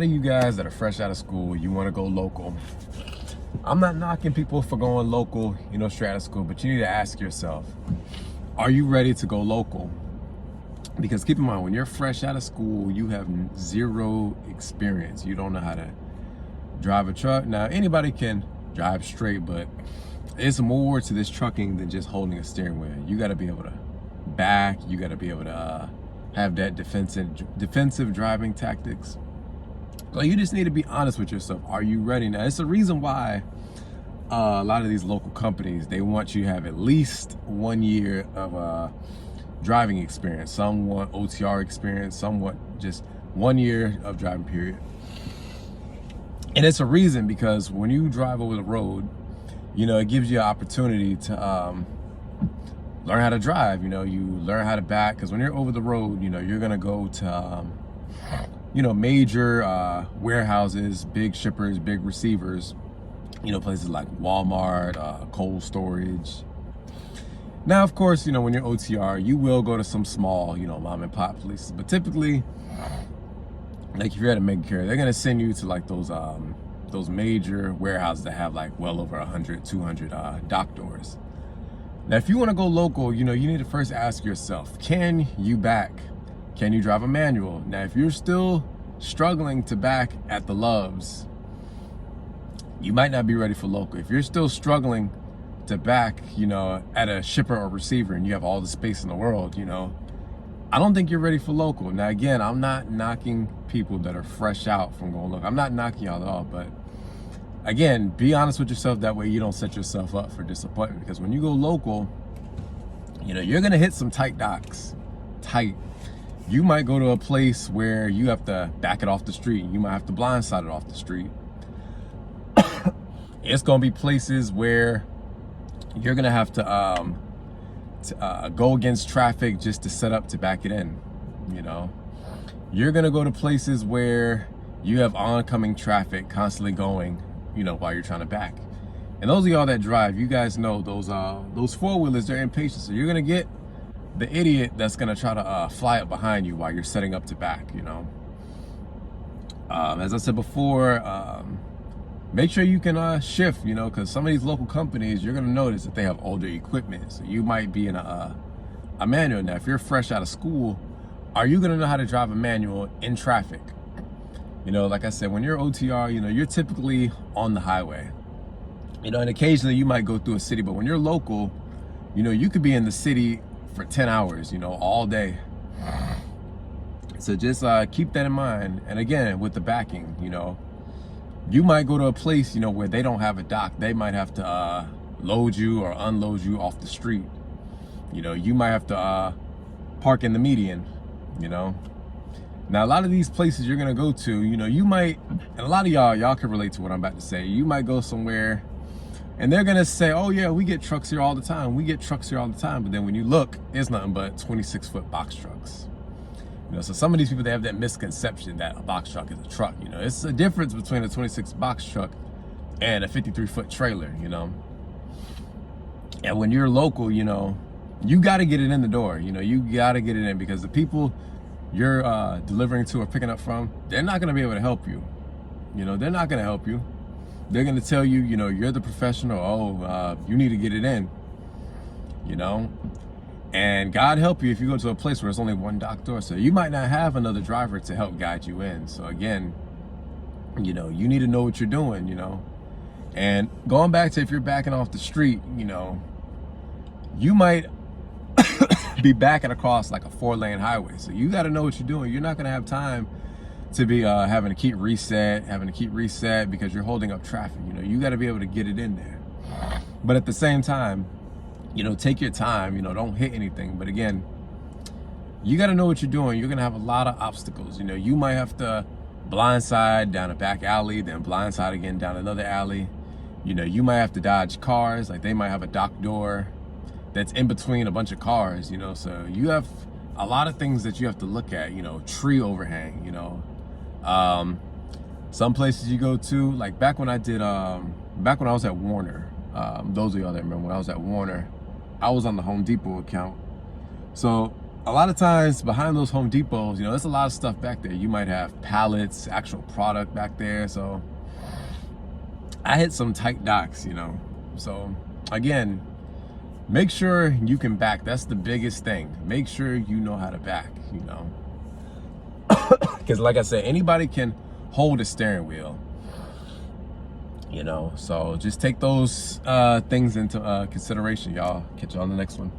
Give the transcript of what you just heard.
A lot of you guys that are fresh out of school, you want to go local. I'm not knocking people for going local, straight out of school, but you need to ask yourself, are you ready to go local? Because keep in mind, when you're fresh out of school, you have zero experience. You don't know how to drive a truck. Now, anybody can drive straight, but it's more to this trucking than just holding a steering wheel. You got to be able to back. You got to be able to have that defensive driving tactics. So you just need to be honest with yourself. Are you ready? Now, it's the reason why a lot of these local companies, they want you to have at least 1 year of driving experience. Some want OTR experience, some want just 1 year of driving period. And it's a reason because when you drive over the road, it gives you an opportunity to learn how to drive. You learn how to back, because when you're over the road, you're gonna go to major warehouses, big shippers, big receivers, places like Walmart, cold storage. Now, of course, when you're OTR, you will go to some small, mom and pop places, but typically, like if you're at a mega carrier, they're gonna send you to like those major warehouses that have like well over 100, 200 dock doors. Now, if you want to go local, you need to first ask yourself, can you back? Can you drive a manual? Now, if you're still struggling to back at the Loves, you might not be ready for local. If you're still struggling to back, at a shipper or receiver and you have all the space in the world, I don't think you're ready for local. Now, again, I'm not knocking people that are fresh out from going local. I'm not knocking y'all at all, but again, be honest with yourself. That way you don't set yourself up for disappointment, because when you go local, you're gonna hit some tight docks, tight. You might go to a place where you have to back it off the street. You might have to blindside it off the street. It's gonna be places where you're gonna have to go against traffic just to set up to back it in. You're gonna go to places where you have oncoming traffic constantly going, while you're trying to back. And those of y'all that drive, you guys know those four-wheelers, they're impatient. So you're gonna get the idiot that's gonna try to fly up behind you while you're setting up to back. As I said before, make sure you can shift, because some of these local companies, you're gonna notice that they have older equipment. So you might be in a manual. Now, if you're fresh out of school, are you gonna know how to drive a manual in traffic? Like I said, when you're OTR, you're typically on the highway. And occasionally you might go through a city, but when you're local, you could be in the city for 10 hours, all day. So just keep that in mind. And again, with the backing, you might go to a place, where they don't have a dock. They might have to load you or unload you off the street. You might have to park in the median, Now, a lot of these places you're gonna go to, you might, and a lot of y'all can relate to what I'm about to say. You might go somewhere and they're gonna say, oh yeah, we get trucks here all the time. We get trucks here all the time. But then when you look, it's nothing but 26-foot box trucks. So some of these people, they have that misconception that a box truck is a truck. It's a difference between a 26 box truck and a 53-foot trailer, And when you're local, you got to get it in the door. You got to get it in, because the people you're delivering to or picking up from, they're not going to be able to help you. They're not going to help you. They're going to tell you, you're the professional. Oh, you need to get it in, And God help you if you go to a place where there's only one dock door. So you might not have another driver to help guide you in. So again, you need to know what you're doing, And going back to if you're backing off the street, you might be backing across like a 4-lane highway. So you got to know what you're doing. You're not going to have time to be having to keep reset because you're holding up traffic. You got to be able to get it in there. But at the same time, take your time, don't hit anything. But again, you got to know what you're doing. You're going to have a lot of obstacles. You might have to blindside down a back alley, then blindside again down another alley. You might have to dodge cars. Like they might have a dock door that's in between a bunch of cars, so you have a lot of things that you have to look at, tree overhang, some places you go to, like back when I was at Warner, those of y'all that remember when I was at Warner, I was on the Home Depot account. So a lot of times behind those Home Depots, you know, there's a lot of stuff back there. You might have pallets, actual product back there. So I hit some tight docks, you know. So again, make sure you can back. That's the biggest thing. Make sure you know how to back, you know. Because like I said, anybody can hold a steering wheel, you know. So just take those things into consideration, y'all. Catch you on the next one.